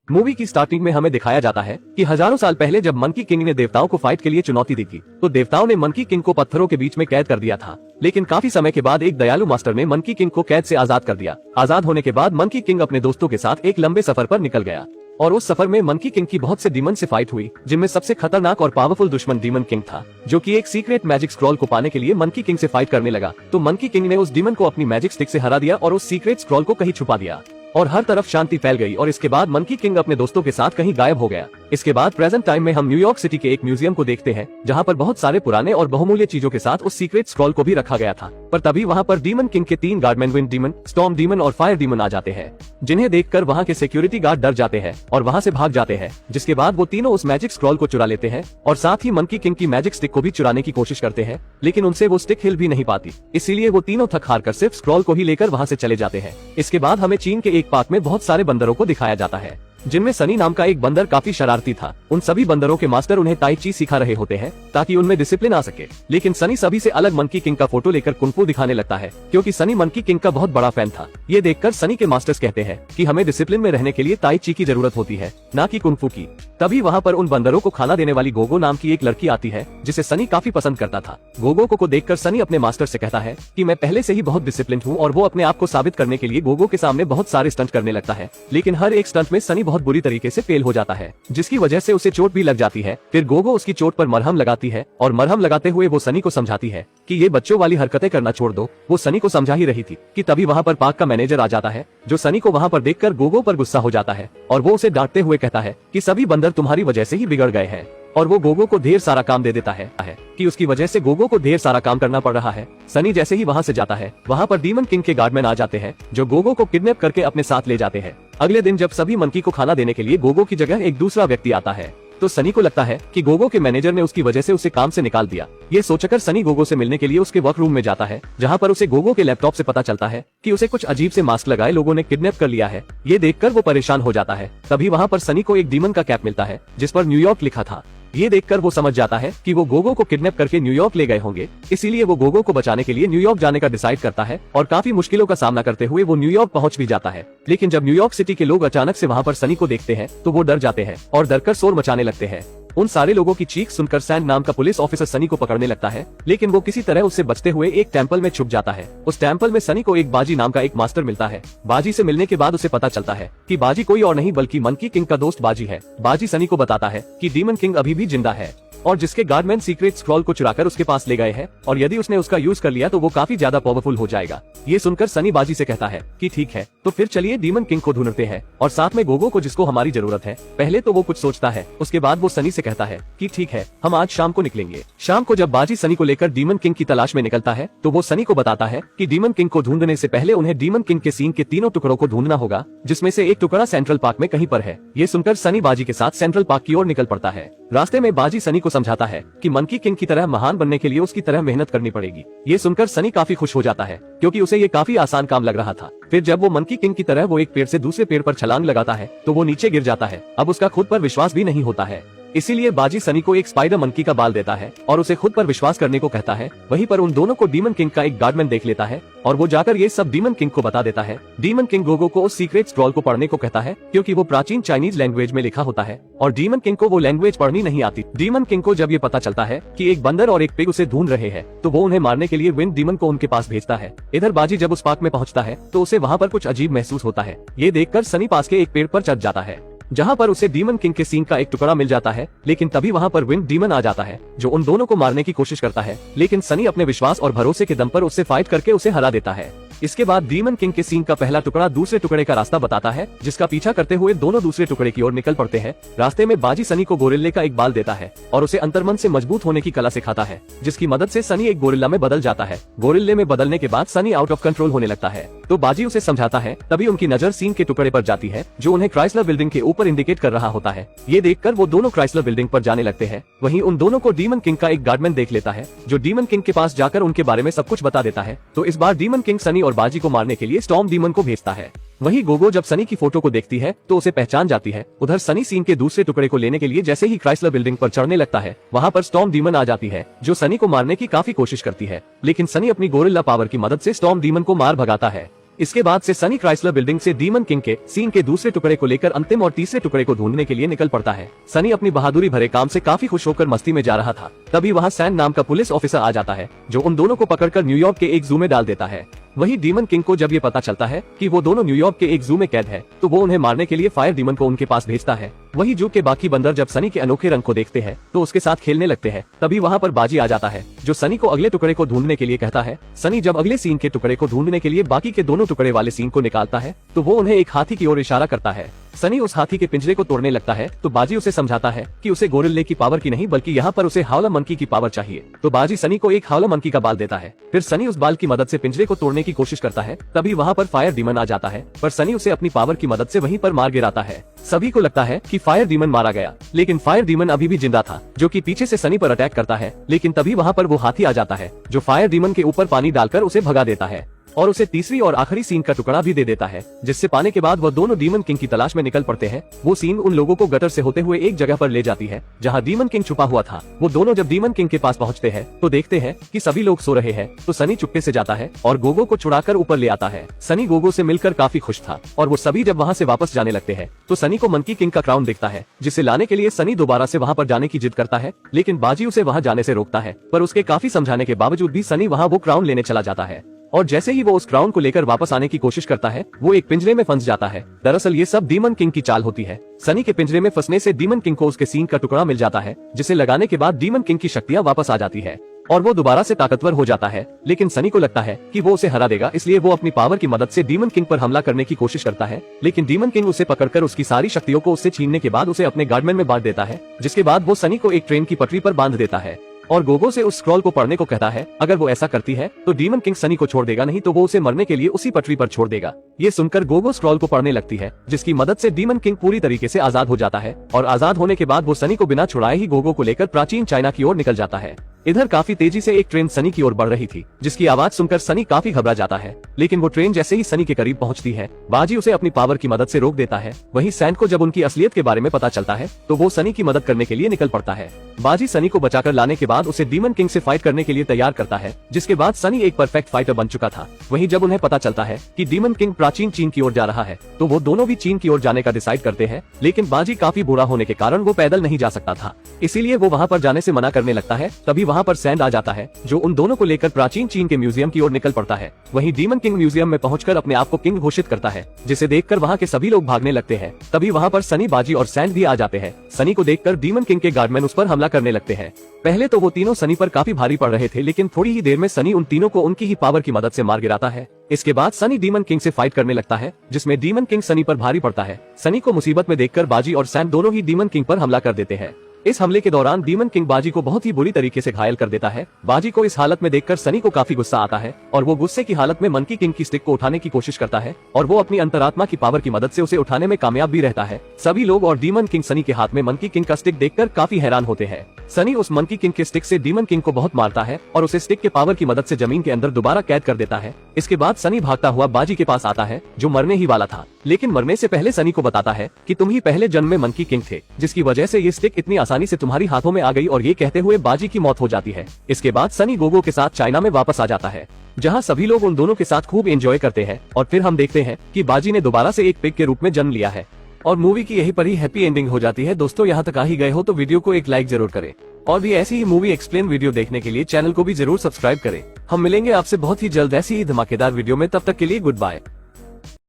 Movie की starting में हमें दिखाया जाता है कि हजारों साल पहले जब मंकी किंग ने देवताओं को फाइट के लिए चुनौती दी थी, तो देवताओं ने मंकी किंग को पत्थरों के बीच में कैद कर दिया था। लेकिन काफी समय के बाद एक दयालु मास्टर ने मंकी किंग को कैद से आजाद कर दिया। आजाद होने के बाद मंकी किंग अपने दोस्तों के साथ एक लंबे सफर पर निकल गया और उस सफर में मंकी किंग की बहुत से डीमन से फाइट हुई, जिनमें सबसे खतरनाक और पावरफुल दुश्मन डीमन किंग था, जो कि एक सीक्रेट मैजिक स्क्रॉल को पाने के लिए मंकी किंग से फाइट करने लगा। तो मंकी किंग ने उस डीमन को अपनी मैजिक स्टिक से हरा दिया और उस सीक्रेट स्क्रॉल को कहीं छुपा दिया और हर तरफ शांति फैल गई। और इसके बाद मंकी किंग अपने दोस्तों के साथ कहीं गायब हो गया। इसके बाद प्रेजेंट टाइम में हम न्यूयॉर्क सिटी के एक म्यूजियम को देखते हैं, जहां पर बहुत सारे पुराने और बहुमूल्य चीजों के साथ उस सीक्रेट स्क्रॉल को भी रखा गया था। पर तभी वहां पर डीमन किंग के 3 Guardman wind demon, storm demon और फायर डीमन आ जाते हैं, जिन्हें देखकर वहां के सिक्योरिटी गार्ड डर जाते हैं और वहां से भाग जाते हैं। जिसके बाद वो तीनों उस मैजिक स्क्रॉल को चुरा लेते हैं और साथ ही मंकी किंग की मैजिक स्टिक को भी चुराने की कोशिश करते हैं, लेकिन उनसे वो स्टिक हिल भी नहीं पाती। इसीलिए वो तीनों थक हार कर सिर्फ स्क्रॉल को ही लेकर वहां से चले जाते हैं। इसके बाद हमें चीन के एक पार्क में बहुत सारे बंदरों को दिखाया जाता है, जिनमें सनी नाम का एक बंदर काफी शरारती था। उन सभी बंदरों के मास्टर उन्हें ताई ची सिखा रहे होते हैं ताकि उनमें डिसिप्लिन आ सके। लेकिन सनी सभी से अलग मंकी किंग का फोटो लेकर कुंफू दिखाने लगता है, क्योंकि सनी मंकी किंग का बहुत बड़ा फैन था। ये देखकर सनी के मास्टर्स कहते हैं कि हमें डिसिप्लिन में रहने के लिए ताई ची की जरूरत होती है, ना कि कुंफू की। तभी वहाँ पर उन बंदरों को खाना देने वाली गोगो नाम की एक लड़की आती है, जिसे सनी काफी पसंद करता था। गोगो को देखकर सनी अपने मास्टर से कहता है कि मैं पहले से ही बहुत डिसिप्लिन हूँ, और वो अपने आप को साबित करने के लिए गोगो के सामने बहुत सारे स्टंट करने लगता है। लेकिन हर एक स्टंट में सनी बहुत बुरी तरीके से फेल हो जाता है, जिसकी वजह से उसे चोट भी लग जाती है। फिर गोगो उसकी चोट पर मरहम लगाती है और मरहम लगाते हुए वो सनी को समझाती है कि ये बच्चों वाली हरकतें करना छोड़ दो। वो सनी को समझा ही रही थी कि तभी वहाँ पर पार्क का मैनेजर आ जाता है, जो सनी को वहाँ पर देखकर गोगो पर गुस्सा हो जाता है और वो उसे डांटते हुए कहता है कि सभी बंदर तुम्हारी वजह से ही बिगड़ गए हैं। और वो गोगो को ढेर सारा काम दे देता है कि उसकी वजह से गोगो को ढेर सारा काम करना पड़ रहा है। सनी जैसे ही वहाँ से जाता है, वहाँ पर डीमन किंग के गार्डमैन आ जाते हैं, जो गोगो को किडनैप करके अपने साथ ले जाते हैं। अगले दिन जब सभी मंकी को खाना देने के लिए गोगो की जगह एक दूसरा व्यक्ति आता है, तो सनी को लगता है कि गोगो के मैनेजर ने उसकी वजह से उसे काम से निकाल दिया। ये सोचकर सनी गोगो से मिलने के लिए उसके वर्क रूम में जाता है, जहाँ पर उसे गोगो के लैपटॉप से पता चलता है कि उसे कुछ अजीब से मास्क लगाए लोगों ने किडनैप कर लिया है। ये देखकर वो परेशान हो जाता है। तभी वहाँ पर सनी को एक डीमन का कैप मिलता है, जिस पर न्यूयॉर्क लिखा था। ये देखकर वो समझ जाता है कि वो गोगो को किडनैप करके न्यूयॉर्क ले गए होंगे। इसीलिए वो गोगो को बचाने के लिए न्यूयॉर्क जाने का डिसाइड करता है और काफी मुश्किलों का सामना करते हुए वो न्यूयॉर्क पहुंच भी जाता है। लेकिन जब न्यूयॉर्क सिटी के लोग अचानक से वहां पर सनी को देखते हैं, तो वो डर जाते हैं और डरकर शोर मचाने लगते हैं। उन सारे लोगों की चीख सुनकर सैंड नाम का पुलिस ऑफिसर सनी को पकड़ने लगता है, लेकिन वो किसी तरह उससे बचते हुए एक टेंपल में छुप जाता है। उस टेंपल में सनी को एक बाजी नाम का एक मास्टर मिलता है। बाजी से मिलने के बाद उसे पता चलता है कि बाजी कोई और नहीं बल्कि मंकी किंग का दोस्त बाजी है। बाजी सनी को बताता है कि डीमन किंग अभी भी जिंदा है और जिसके गार्डमैन सीक्रेट स्क्रॉल को चुराकर उसके पास ले गए हैं, और यदि उसने उसका यूज कर लिया तो वो काफी ज्यादा पावरफुल हो जाएगा। ये सुनकर सनी बाजी से कहता है कि ठीक है, तो फिर चलिए डीमन किंग को ढूंढते हैं और साथ में गोगो को, जिसको हमारी जरूरत है। पहले तो वो कुछ सोचता है, उसके बाद वो सनी से कहता है कि ठीक है, हम आज शाम को निकलेंगे। शाम को जब बाजी सनी को लेकर डीमन किंग की तलाश में निकलता है, तो वो सनी को बताता है कि डीमन किंग को ढूंढने से पहले उन्हें डीमन किंग के सीन के 3 टुकड़ों को ढूंढना होगा, जिसमें से एक टुकड़ा सेंट्रल पार्क में कहीं पर है। ये सुनकर सनी बाजी के साथ सेंट्रल पार्क की ओर निकल पड़ता है। रास्ते में बाजी सनी को समझाता है कि मंकी किंग की तरह महान बनने के लिए उसकी तरह मेहनत करनी पड़ेगी। ये सुनकर सनी काफी खुश हो जाता है, क्योंकि उसे ये काफी आसान काम लग रहा था। फिर जब वो मंकी किंग की तरह वो एक पेड़ से दूसरे पेड़ पर छलांग लगाता है, तो वो नीचे गिर जाता है। अब उसका खुद पर विश्वास भी नहीं होता है। इसीलिए बाजी सनी को एक स्पाइडर मंकी का बाल देता है और उसे खुद पर विश्वास करने को कहता है। वहीं पर उन दोनों को डीमन किंग का एक गार्डमैन देख लेता है और वो जाकर ये सब डीमन किंग को बता देता है। डीमन किंग गोगो को उस सीक्रेट स्क्रॉल को पढ़ने को कहता है, क्योंकि वो प्राचीन चाइनीज लैंग्वेज में लिखा होता है और डीमन किंग को वो लैंग्वेज पढ़नी नहीं आती। डीमन किंग को जब ये पता चलता है कि एक बंदर और एक पिग उसे ढूंढ रहे हैं, तो वो उन्हें मारने के लिए विंड डीमन को उनके पास भेजता है। इधर बाजी जब उस पार्क में पहुंचता है, तो उसे वहाँ पर कुछ अजीब महसूस होता है। ये देखकर सनी पास के एक पेड़ पर चढ़ जाता है, जहाँ पर उसे डीमन किंग के सीन का एक टुकड़ा मिल जाता है। लेकिन तभी वहाँ पर विंड डीमन आ जाता है, जो उन दोनों को मारने की कोशिश करता है। लेकिन सनी अपने विश्वास और भरोसे के दम पर उससे फाइट करके उसे हरा देता है। इसके बाद डीमन किंग के सीन का पहला टुकड़ा दूसरे टुकड़े का रास्ता बताता है, जिसका पीछा करते हुए दोनों दूसरे टुकड़े की ओर निकल पड़ते हैं। रास्ते में बाजी सनी को गोरिल्ले का एक बाल देता है और उसे अंतर्मन से मजबूत होने की कला सिखाता है, जिसकी मदद से सनी एक गोरिल्ला में बदल जाता है। गोरिल्ले में बदलने के बाद सनी आउट ऑफ कंट्रोल होने लगता है, तो बाजी उसे समझाता है। तभी उनकी नजर सीन के टुकड़े पर जाती है, जो उन्हें क्राइसलर बिल्डिंग के ऊपर इंडिकेट कर रहा होता है। ये देखकर वो दोनों क्राइसलर बिल्डिंग पर जाने लगते हैं। वहीं उन दोनों को डीमन किंग का एक गार्डमैन देख लेता है, जो डीमन किंग के पास जाकर उनके बारे में सब कुछ बता देता है। तो इस बार डीमन किंग सनी और बाजी को मारने के लिए स्टॉर्म डीमन को भेजता है। वहीं गोगो जब सनी की फोटो को देखती है, तो उसे पहचान जाती है। उधर सनी सीन के दूसरे टुकड़े को लेने के लिए जैसे ही क्राइसलर बिल्डिंग पर चढ़ने लगता है, वहाँ पर स्टॉर्म डीमन आ जाती है, जो सनी को मारने की काफी कोशिश करती है। लेकिन सनी अपनी गोरिल्ला पावर की मदद से स्टॉर्म डीमन को मार भगाता है। इसके बाद से सनी क्राइसलर बिल्डिंग से डीमन किंग के सीन के दूसरे टुकड़े को लेकर अंतिम और तीसरे टुकड़े को ढूंढने के लिए निकल पड़ता है। सनी अपनी बहादुरी भरे काम से काफी खुश होकर मस्ती में जा रहा था, तभी वहाँ सैंड नाम का पुलिस ऑफिसर आ जाता है, जो उन दोनों को पकड़कर न्यूयॉर्क के एक जू में डाल देता है। वही डीमन किंग को जब ये पता चलता है कि वो दोनों न्यूयॉर्क के एक जू में कैद है, तो वो उन्हें मारने के लिए फायर डीमन को उनके पास भेजता है। वही जू के बाकी बंदर जब सनी के अनोखे रंग को देखते हैं तो उसके साथ खेलने लगते हैं। तभी वहाँ पर बाजी आ जाता है, जो सनी को अगले टुकड़े को ढूंढने के लिए कहता है। सनी जब अगले सीन के टुकड़े को ढूंढने के लिए बाकी के दोनों टुकड़े वाले सीन को निकालता है, तो वो उन्हें एक हाथी की ओर इशारा करता है। सनी उस हाथी के पिंजरे को तोड़ने लगता है, तो बाजी उसे समझाता है कि उसे गोरिल्ले की पावर की नहीं बल्कि यहाँ पर उसे हावला मंकी की पावर चाहिए। तो बाजी सनी को एक हावला मंकी का बाल देता है। फिर सनी उस बाल की मदद से पिंजरे को तोड़ने की कोशिश करता है, तभी वहाँ पर फायर डीमन आ जाता है, पर सनी उसे अपनी पावर की मदद से वहीं पर मार गिराता है। सभी को लगता है कि फायर डीमन मारा गया, लेकिन फायर डीमन अभी भी जिंदा था, जो कि पीछे से सनी पर अटैक करता है। लेकिन तभी वहाँ पर वो हाथी आ जाता है, जो फायर डीमन के ऊपर पानी डालकर उसे भगा देता है और उसे तीसरी और आखिरी सीन का टुकड़ा भी दे देता है, जिससे पाने के बाद वह दोनों डीमन किंग की तलाश में निकल पड़ते हैं। वो सीन उन लोगों को गटर से होते हुए एक जगह पर ले जाती है जहां डीमन किंग छुपा हुआ था। वो दोनों जब डीमन किंग के पास पहुंचते हैं तो देखते हैं कि सभी लोग सो रहे हैं, तो सनी चुपके से जाता है और गोगो को छुड़ाकर ऊपर ले आता है। सनी गोगो से मिलकर काफी खुश था और वो सभी जब वहाँ से वापस जाने लगते हैं तो सनी को मंकी किंग का क्राउन दिखता है, जिसे लाने के लिए सनी दोबारा से वहाँ पर जाने की जिद करता है, लेकिन बाजी उसे वहाँ जाने से रोकता है। पर उसके काफी समझाने के बावजूद भी सनी वहाँ वो क्राउन लेने चला जाता है और जैसे ही वो उस क्राउन को लेकर वापस आने की कोशिश करता है, वो एक पिंजरे में फंस जाता है। दरअसल ये सब डीमन किंग की चाल होती है। सनी के पिंजरे में फंसने से डीमन किंग को उसके सींग का टुकड़ा मिल जाता है, जिसे लगाने के बाद डीमन किंग की शक्तियाँ वापस आ जाती है और वो दोबारा से ताकतवर हो जाता है। लेकिन सनी को लगता है कि वो उसे हरा देगा, इसलिए वो अपनी पावर की मदद से डीमन किंग पर हमला करने की कोशिश करता है। लेकिन डीमन किंग उसे पकड़कर उसकी सारी शक्तियों को उससे छीनने के बाद उसे अपने गार्डमैन में बांट देता है, जिसके बाद वो सनी को एक ट्रेन की पटरी पर बांध देता है और गोगो से उस स्क्रॉल को पढ़ने को कहता है। अगर वो ऐसा करती है तो डीमन किंग सनी को छोड़ देगा, नहीं तो वो उसे मरने के लिए उसी पटरी पर छोड़ देगा। ये सुनकर गोगो स्क्रॉल को पढ़ने लगती है, जिसकी मदद से डीमन किंग पूरी तरीके से आजाद हो जाता है और आजाद होने के बाद वो सनी को बिना छुड़ाए ही गोगो को लेकर प्राचीन चाइना की ओर निकल जाता है। इधर काफी तेजी से एक ट्रेन सनी की ओर बढ़ रही थी, जिसकी आवाज सुनकर सनी काफी घबरा जाता है। लेकिन वो ट्रेन जैसे ही सनी के करीब पहुंचती है, बाजी उसे अपनी पावर की मदद से रोक देता है। वहीं सैंड को जब उनकी असलियत के बारे में पता चलता है तो वो सनी की मदद करने के लिए निकल पड़ता है। बाजी सनी को बचाकर लाने के बाद उसे डीमन किंग से फाइट करने के लिए तैयार करता है, जिसके बाद सनी एक परफेक्ट फाइटर बन चुका था। वहीं जब उन्हें पता चलता है कि डीमन किंग प्राचीन चीन की ओर जा रहा है, तो वो दोनों भी चीन की ओर जाने का डिसाइड करते हैं। लेकिन बाजी काफी बुरा होने के कारण वो पैदल नहीं जा सकता था, इसीलिए वो वहाँ पर जाने से मना करने लगता है। तभी वहाँ पर सैंड आ जाता है, जो उन दोनों को लेकर प्राचीन चीन के म्यूजियम की ओर निकल पड़ता है। वहीं डीमन किंग म्यूजियम में पहुंचकर अपने आप को किंग घोषित करता है, जिसे देखकर वहाँ के सभी लोग भागने लगते हैं। तभी वहाँ पर सनी, बाजी और सैंड भी आ जाते हैं। सनी को देखकर डीमन किंग के गार्डमैन उस पर हमला करने लगते हैं। पहले तो वो तीनों सनी पर काफी भारी पड़ रहे थे, लेकिन थोड़ी ही देर में सनी उन तीनों को उनकी ही पावर की मदद से मार गिराता है। इसके बाद सनी डीमन किंग से फाइट करने लगता है, जिसमें डीमन किंग सनी पर भारी पड़ता है। सनी को मुसीबत में देखकर बाजी और सैंड दोनों ही डीमन किंग पर हमला कर देते हैं। इस हमले के दौरान डीमन किंग बाजी को बहुत ही बुरी तरीके से घायल कर देता है। बाजी को इस हालत में देखकर सनी को काफी गुस्सा आता है और वो गुस्से की हालत में मंकी किंग की स्टिक को उठाने की कोशिश करता है और वो अपनी अंतरात्मा की पावर की मदद से उसे उठाने में कामयाब भी रहता है। सभी लोग और डीमन किंग सनी के हाथ में मंकी किंग का स्टिक देखकर काफी हैरान होते हैं। सनी उस मंकी किंग के स्टिक से डीमन किंग को बहुत मारता है और उसे स्टिक के पावर की मदद से जमीन के अंदर दोबारा कैद कर देता है। इसके बाद सनी भागता हुआ बाजी के पास आता है, जो मरने ही वाला था, लेकिन मरने से पहले सनी को बताता है कि तुम ही पहले जन्म में मंकी किंग थे, जिसकी वजह से ये स्टिक इतनी आसानी से तुम्हारी हाथों में आ गई, और ये कहते हुए बाजी की मौत हो जाती है। इसके बाद सनी गोगो के साथ चाइना में वापस आ जाता है, जहां सभी लोग उन दोनों के साथ खूब एंजॉय करते हैं। और फिर हम देखते हैं कि बाजी ने दोबारा से एक पिग के रूप में जन्म लिया है और मूवी की यही पर ही हैप्पी एंडिंग हो जाती है। दोस्तों, यहाँ तक आ ही गए हो तो वीडियो को एक लाइक जरूर करें और भी ऐसी ही मूवी एक्सप्लेन वीडियो देखने के लिए चैनल को भी जरूर सब्सक्राइब करें। हम मिलेंगे आपसे बहुत ही जल्द ऐसी ही धमाकेदार वीडियो में, तब तक के लिए गुड बाय।